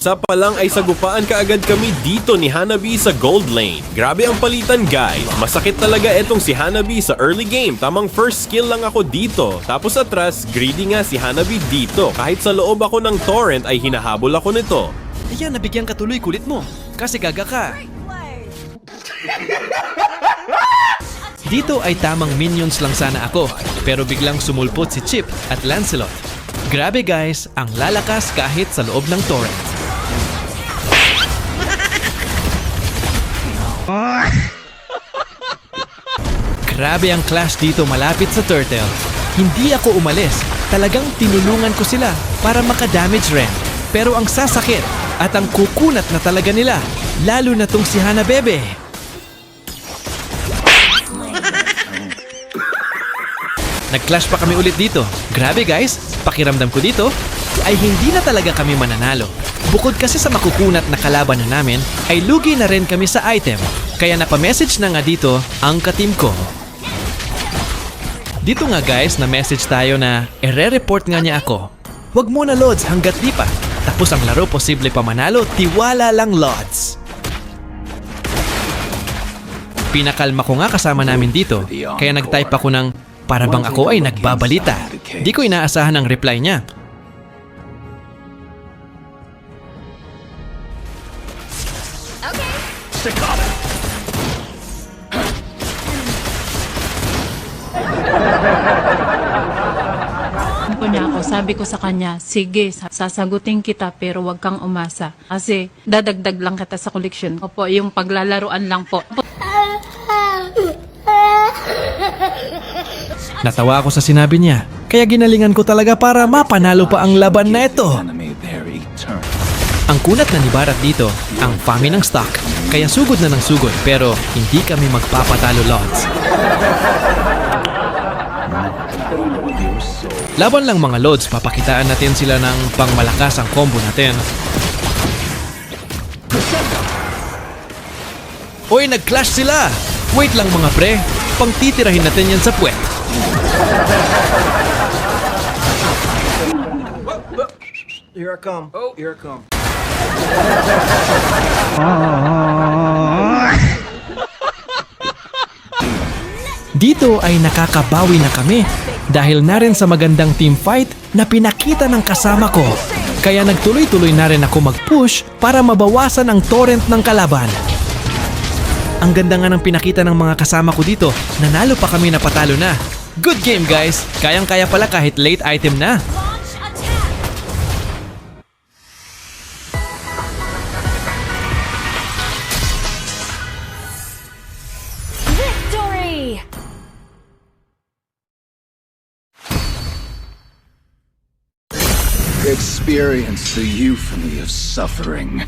Sa palang ay sagupaan kaagad kami dito ni Hanabi sa Gold Lane. Grabe ang palitan guys. Masakit talaga etong si Hanabi sa early game. Tamang first skill lang ako dito. Tapos atras, greedy nga si Hanabi dito. Kahit sa loob ako ng torrent ay hinahabol ako nito. Ayan, nabigyan ka tuloy kulit mo. Kasi gaga ka. Dito ay tamang minions lang sana ako. Pero biglang sumulpot si Chip at Lancelot. Grabe guys, ang lalakas kahit sa loob ng torrent. Grabe ang clash dito malapit sa turtle. Hindi ako umalis. Talagang tinulungan ko sila para maka-damage Ren. Pero ang sasakit at ang kukunat na talaga nila. Lalo na tong si Hanabebe. Nag-clash pa kami ulit dito. Grabe guys, pakiramdam ko dito ay hindi na talaga kami mananalo. Bukod kasi sa makukunat na kalaban na namin, ay lugi na rin kami sa item. Kaya napamessage na nga dito ang ka-team ko. Dito nga guys, na-message tayo na ire-report nga niya ako. Huwag muna Lods hanggat di pa. Tapos ang laro posible pa manalo, tiwala lang Lods. Pinakalma ko nga kasama namin dito. Kaya nag-type ako ng para bang ako ay nagbabalita. Di ko inaasahan ang reply niya. Niya ako, sabi ko sa kanya, sige, sasagutin kita pero wag kang umasa. Kasi dadagdag lang kita sa collection. Opo, yung paglalaruan lang po. Natawa ako sa sinabi niya. Kaya ginalingan ko talaga para mapanalo pa ang laban na ito. Ang kunat na ni Barat dito, ang fami ng stock. Kaya sugod na ng sugod pero hindi kami magpapatalo Lods. Laban lang mga Lods, papakitaan natin sila ng pangmalakas ang combo natin. Uy, nag-clash sila! Wait lang mga pre, pangtitirahin natin yan sa puwet. Here I come. Oh, here I come. Dito ay nakakabawi na kami dahil na rin sa magandang team fight na pinakita ng kasama ko. Kaya nagtuloy-tuloy na rin ako mag-push para mabawasan ang torrent ng kalaban. Ang ganda nga ng pinakita ng mga kasama ko dito, nanalo pa kami na patalo na. Good game guys! Kayang-kaya pala kahit late item na. Victory! Experience the euphony of suffering.